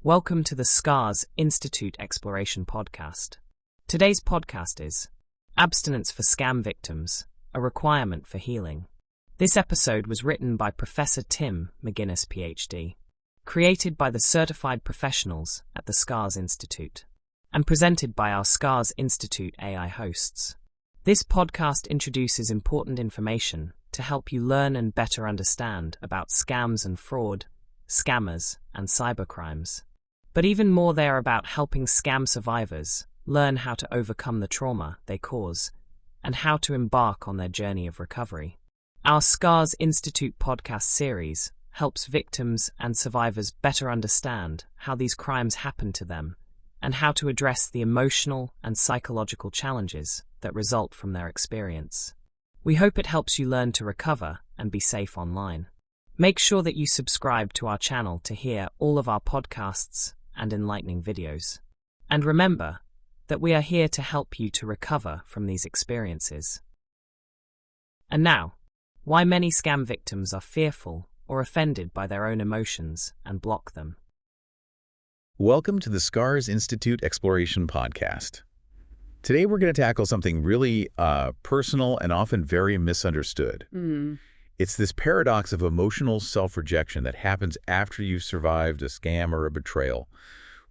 Welcome to the SCARS Institute Exploration Podcast. Today's podcast is Abstinence for Scam Victims, a Requirement for Healing. This episode was written by Professor Tim McGuinness, Ph.D., created by the certified professionals at the SCARS Institute, and presented by our SCARS Institute AI hosts. This podcast introduces important information to help you learn and better understand about scams and fraud, scammers, and cybercrimes. But even more, they are about helping scam survivors learn how to overcome the trauma they cause and how to embark on their journey of recovery. Our SCARS Institute podcast series helps victims and survivors better understand how these crimes happen to them and how to address the emotional and psychological challenges that result from their experience. We hope it helps you learn to recover and be safe online. Make sure that you subscribe to our channel to hear all of our podcasts and enlightening videos. And remember that we are here to help you to recover from these experiences. And now, why many scam victims are fearful or offended by their own emotions and block them. Welcome to the SCARS Institute Exploration Podcast. Today we're going to tackle something really personal and often very misunderstood. It's this paradox of emotional self-rejection that happens after you've survived a scam or a betrayal.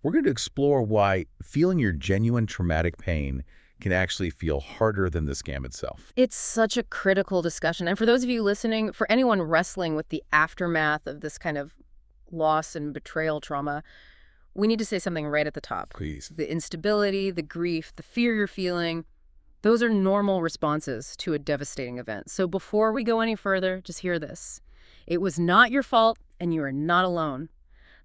We're going to explore why feeling your genuine traumatic pain can actually feel harder than the scam itself. It's such a critical discussion. And for those of you listening, for anyone wrestling with the aftermath of this kind of loss and betrayal trauma, we need to say something right at the top. Please. The instability, the grief, the fear you're feeling, those are normal responses to a devastating event. So before we go any further, just hear this. It was not your fault, and you are not alone.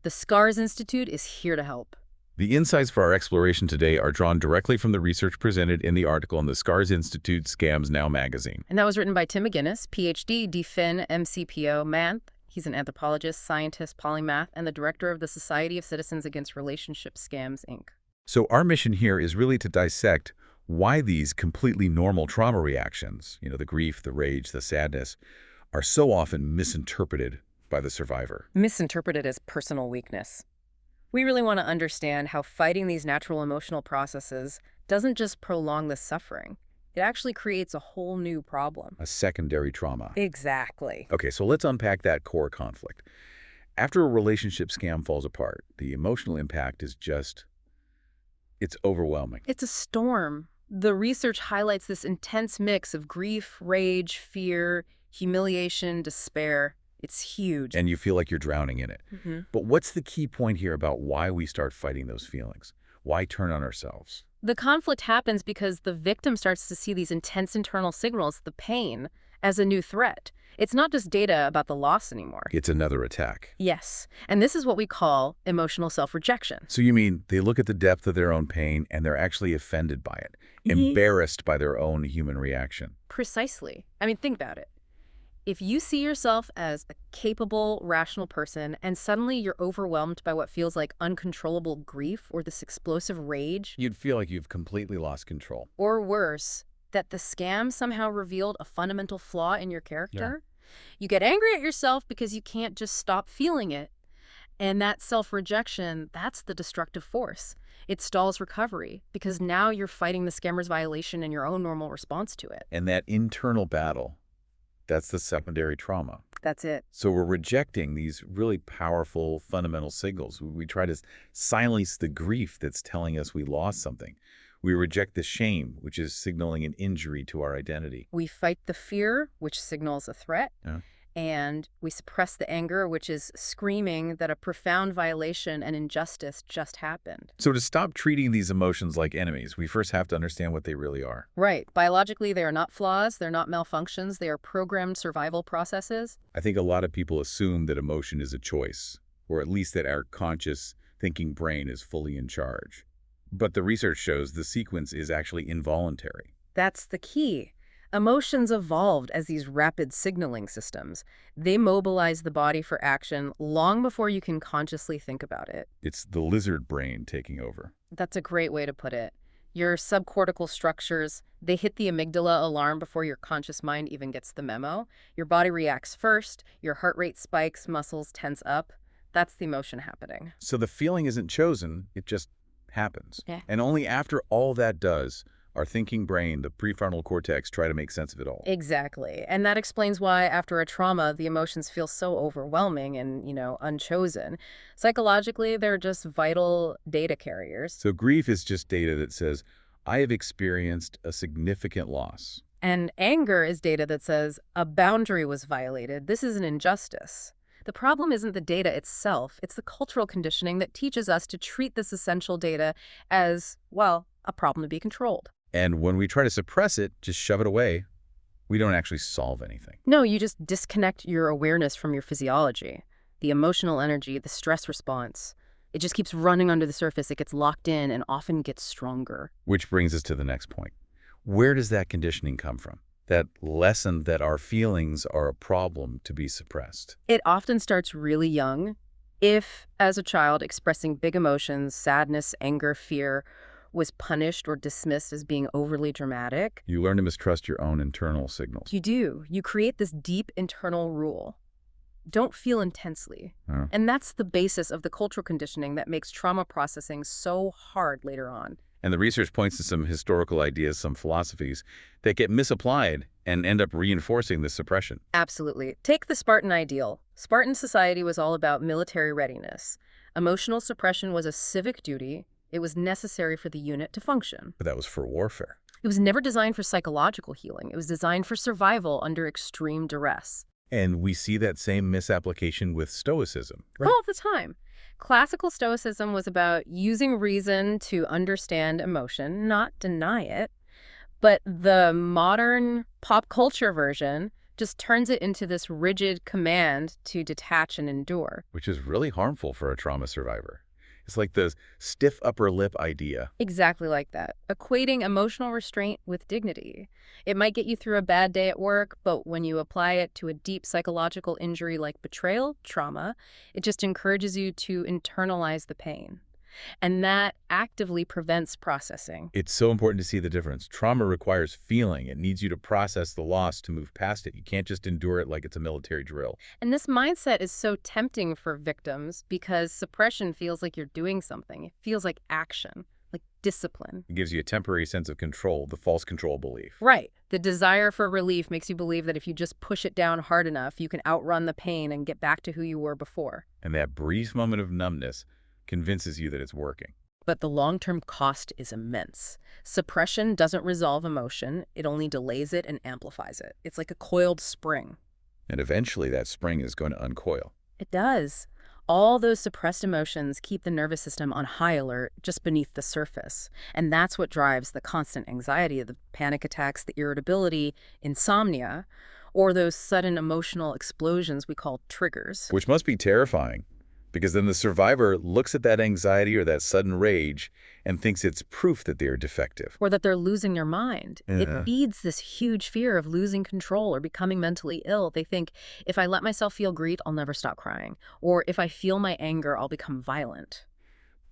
The SCARS Institute is here to help. The insights for our exploration today are drawn directly from the research presented in the article in the SCARS Institute Scams Now magazine. And that was written by Tim McGuinness, Ph.D., DPhil, MCPO, Math. He's an anthropologist, scientist, polymath, and the director of the Society of Citizens Against Relationship Scams, Inc. So our mission here is really to dissect why these completely normal trauma reactions, the grief, the rage, the sadness, are so often misinterpreted by the survivor. Misinterpreted as personal weakness. We really want to understand how fighting these natural emotional processes doesn't just prolong the suffering. It actually creates a whole new problem. A secondary trauma. Exactly. Okay, so let's unpack that core conflict. After a relationship scam falls apart, the emotional impact is it's overwhelming. It's a storm. The research highlights this intense mix of grief, rage, fear, humiliation, despair. It's huge. And you feel like you're drowning in it. But what's the key point here about why we start fighting those feelings? Why turn on ourselves? The conflict happens because the victim starts to see these intense internal signals, the pain, as a new threat. It's not just data about the loss anymore. It's another attack. Yes. And this is what we call emotional self-rejection. So you mean they look at the depth of their own pain and they're actually offended by it, embarrassed by their own human reaction. Precisely. I mean, think about it. If you see yourself as a capable, rational person, and suddenly you're overwhelmed by what feels like uncontrollable grief or this explosive rage, You'd feel like you've completely lost control. or worse, that the scam somehow revealed a fundamental flaw in your character, you get angry at yourself because you can't just stop feeling it. And that self-rejection, that's the destructive force. It stalls recovery because now you're fighting the scammer's violation and your own normal response to it. And that internal battle, that's the secondary trauma. That's it. So we're rejecting these really powerful fundamental signals. We try to silence the grief that's telling us we lost something. We reject the shame, which is signaling an injury to our identity. We fight the fear, which signals a threat. And we suppress the anger, which is screaming that a profound violation and injustice just happened. So to stop treating these emotions like enemies, we first have to understand what they really are. Right. Biologically, they are not flaws. They're not malfunctions. They are programmed survival processes. I think a lot of people assume that emotion is a choice, or at least that our conscious thinking brain is fully in charge. But the research shows the sequence is actually involuntary. That's the key. Emotions evolved as these rapid signaling systems. They mobilize the body for action long before you can consciously think about it. It's the lizard brain taking over. That's a great way to put it. Your subcortical structures, they hit the amygdala alarm before your conscious mind even gets the memo. Your body reacts first, your heart rate spikes, muscles tense up. That's the emotion happening. So the feeling isn't chosen, it just happens. Yeah. And only after all that does our thinking brain, the prefrontal cortex, try to make sense of it all. Exactly. And that explains why after a trauma, the emotions feel so overwhelming and, unchosen. Psychologically, they're just vital data carriers. So grief is just data that says, I have experienced a significant loss. And anger is data that says a boundary was violated. This is an injustice. The problem isn't the data itself. It's the cultural conditioning that teaches us to treat this essential data as, well, a problem to be controlled. And when we try to suppress it, just shove it away, we don't actually solve anything. No, you just disconnect your awareness from your physiology, the emotional energy, the stress response. It just keeps running under the surface. It gets locked in and often gets stronger. Which brings us to the next point. Where does that conditioning come from? That lesson that our feelings are a problem to be suppressed? It often starts really young. If, as a child, expressing big emotions, sadness, anger, fear, was punished or dismissed as being overly dramatic. You learn to mistrust your own internal signals. You do. You create this deep internal rule. Don't feel intensely. And that's the basis of the cultural conditioning that makes trauma processing so hard later on. And the research points to some historical ideas, some philosophies, that get misapplied and end up reinforcing this suppression. Absolutely. Take the Spartan ideal. Spartan society was all about military readiness. Emotional suppression was a civic duty. It was necessary for the unit to function. But that was for warfare. It was never designed for psychological healing. It was designed for survival under extreme duress. And we see that same misapplication with Stoicism. All the time. Classical Stoicism was about using reason to understand emotion, not deny it. But the modern pop culture version just turns it into this rigid command to detach and endure. Which is really harmful for a trauma survivor. It's like the stiff upper lip idea. Exactly like that. Equating emotional restraint with dignity. It might get you through a bad day at work, but when you apply it to a deep psychological injury like betrayal, trauma, it just encourages you to internalize the pain. And that actively prevents processing. It's so important to see the difference. Trauma requires feeling. It needs you to process the loss to move past it. You can't just endure it like it's a military drill. And this mindset is so tempting for victims because suppression feels like you're doing something. It feels like action, like discipline. It gives you a temporary sense of control, the false control belief. Right. The desire for relief makes you believe that if you just push it down hard enough, you can outrun the pain and get back to who you were before. And that brief moment of numbness convinces you that it's working. But the long-term cost is immense. Suppression doesn't resolve emotion. It only delays it and amplifies it. It's like a coiled spring. And eventually that spring is going to uncoil. It does. All those suppressed emotions keep the nervous system on high alert just beneath the surface. And that's what drives the constant anxiety, the panic attacks, the irritability, insomnia, or those sudden emotional explosions we call triggers. Which must be terrifying. Because then the survivor looks at that anxiety or that sudden rage and thinks it's proof that they are defective. Or that they're losing their mind. Yeah. It feeds this huge fear of losing control or becoming mentally ill. They think, if I let myself feel grief, I'll never stop crying. Or if I feel my anger, I'll become violent.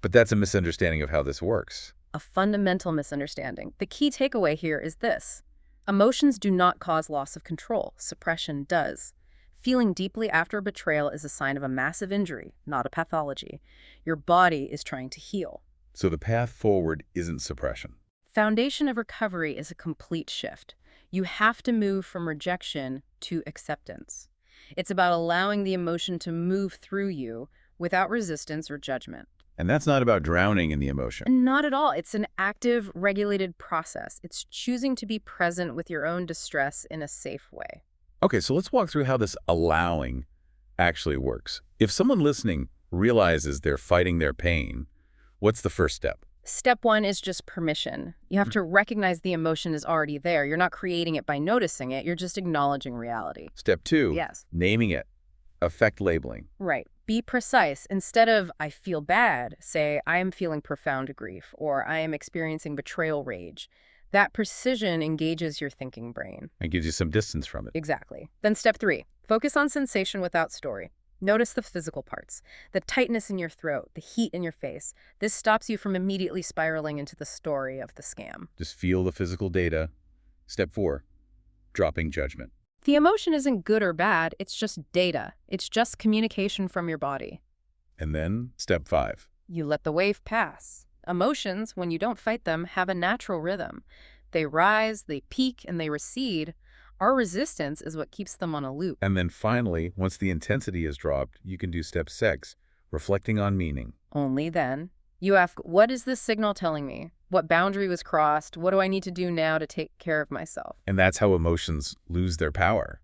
But that's a misunderstanding of how this works. A fundamental misunderstanding. The key takeaway here is this. Emotions do not cause loss of control. Suppression does. Feeling deeply after a betrayal is a sign of a massive injury, not a pathology. Your body is trying to heal. So the path forward isn't suppression. Foundation of recovery is a complete shift. You have to move from rejection to acceptance. It's about allowing the emotion to move through you without resistance or judgment. And that's not about drowning in the emotion. Not at all. It's an active, regulated process. It's choosing to be present with your own distress in a safe way. Okay, so let's walk through how this allowing actually works. If someone listening realizes they're fighting their pain, what's the first step? Step one is just permission. You have to recognize the emotion is already there. You're not creating it by noticing it. You're just acknowledging reality. Step two, Yes. naming it, affect labeling. Right. Be precise. Instead of, I feel bad, say, I am feeling profound grief, or I am experiencing betrayal rage. That precision engages your thinking brain. And gives you some distance from it. Exactly. Then step three, focus on sensation without story. Notice the physical parts, the tightness in your throat, the heat in your face. This stops you from immediately spiraling into the story of the scam. Just feel the physical data. Step four, dropping judgment. The emotion isn't good or bad, it's just data. It's just communication from your body. And then, step 5. You let the wave pass. Emotions, when you don't fight them, have a natural rhythm. They rise, they peak, and they recede. Our resistance is what keeps them on a loop. And then finally, once the intensity is dropped, you can do step 6, reflecting on meaning. Only then. You ask, what is this signal telling me? What boundary was crossed? What do I need to do now to take care of myself? And that's how emotions lose their power,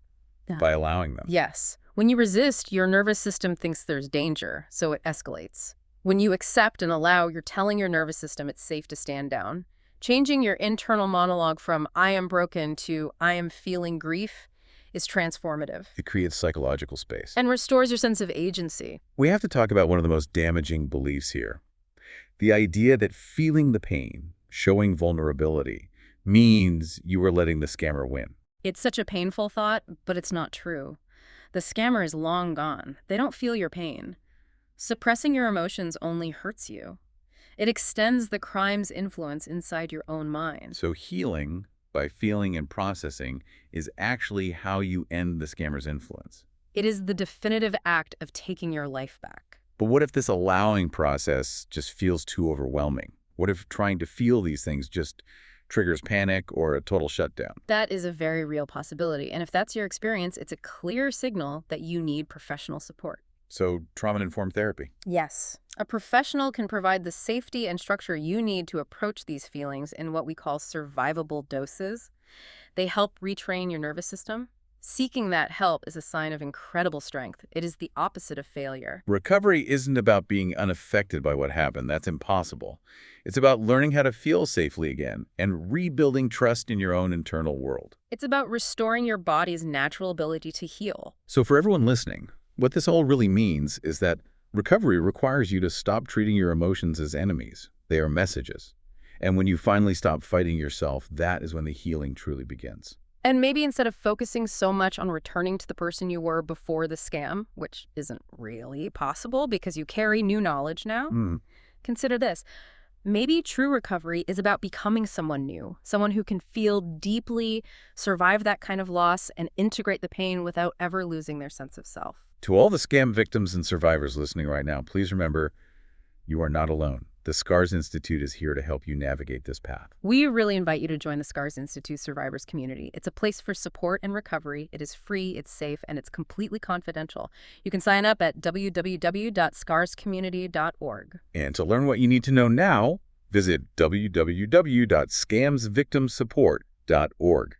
by allowing them. Yes. When you resist, your nervous system thinks there's danger, so it escalates. When you accept and allow, you're telling your nervous system it's safe to stand down. Changing your internal monologue from I am broken to I am feeling grief is transformative. It creates psychological space. And restores your sense of agency. We have to talk about one of the most damaging beliefs here. The idea that feeling the pain, showing vulnerability, means you are letting the scammer win. It's such a painful thought, but it's not true. The scammer is long gone. They don't feel your pain. Suppressing your emotions only hurts you. It extends the crime's influence inside your own mind. So healing, by feeling and processing, is actually how you end the scammer's influence. It is the definitive act of taking your life back. But what if this allowing process just feels too overwhelming? What if trying to feel these things just triggers panic or a total shutdown? That is a very real possibility. And if that's your experience, it's a clear signal that you need professional support. So trauma-informed therapy. Yes. A professional can provide the safety and structure you need to approach these feelings in what we call survivable doses. They help retrain your nervous system. Seeking that help is a sign of incredible strength. It is the opposite of failure. Recovery isn't about being unaffected by what happened. That's impossible. It's about learning how to feel safely again and rebuilding trust in your own internal world. It's about restoring your body's natural ability to heal. So for everyone listening, what this all really means is that recovery requires you to stop treating your emotions as enemies. They are messages. And when you finally stop fighting yourself, that is when the healing truly begins. And maybe instead of focusing so much on returning to the person you were before the scam, which isn't really possible because you carry new knowledge now, consider this. Maybe true recovery is about becoming someone new, someone who can feel deeply, survive that kind of loss, and integrate the pain without ever losing their sense of self. To all the scam victims and survivors listening right now, please remember, you are not alone. The SCARS Institute is here to help you navigate this path. We really invite you to join the SCARS Institute Survivors community. It's a place for support and recovery. It is free, it's safe, and it's completely confidential. You can sign up at www.scarscommunity.org. And to learn what you need to know now, visit www.scamsvictimsupport.org.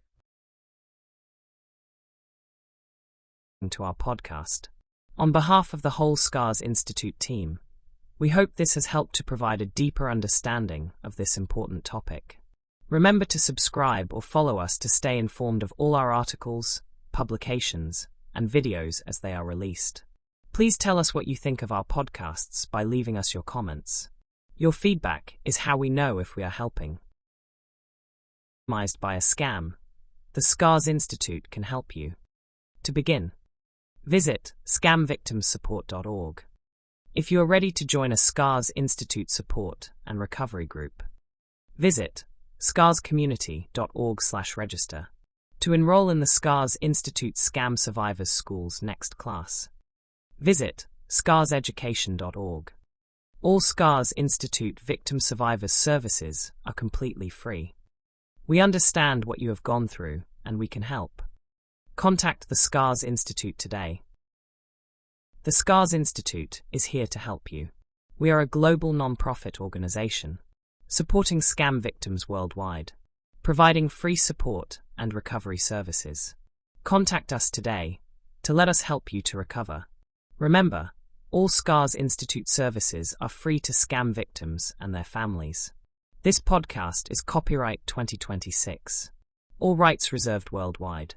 To our podcast. On behalf of the whole SCARS Institute team, we hope this has helped to provide a deeper understanding of this important topic. Remember to subscribe or follow us to stay informed of all our articles, publications, and videos as they are released. Please tell us what you think of our podcasts by leaving us your comments. Your feedback is how we know if we are helping. By a scam, the SCARS Institute can help you. To begin, visit scamvictimsupport.org. If you are ready to join a SCARS Institute support and recovery group, visit scarscommunity.org/register to enroll in the SCARS Institute Scam Survivors School's next class. Visit scarseducation.org. All SCARS Institute Victim Survivors services are completely free. We understand what you have gone through and we can help. Contact the SCARS Institute today. The SCARS Institute is here to help you. We are a global non-profit organization, supporting scam victims worldwide, providing free support and recovery services. Contact us today to let us help you to recover. Remember, all SCARS Institute services are free to scam victims and their families. This podcast is copyright 2026. All rights reserved worldwide.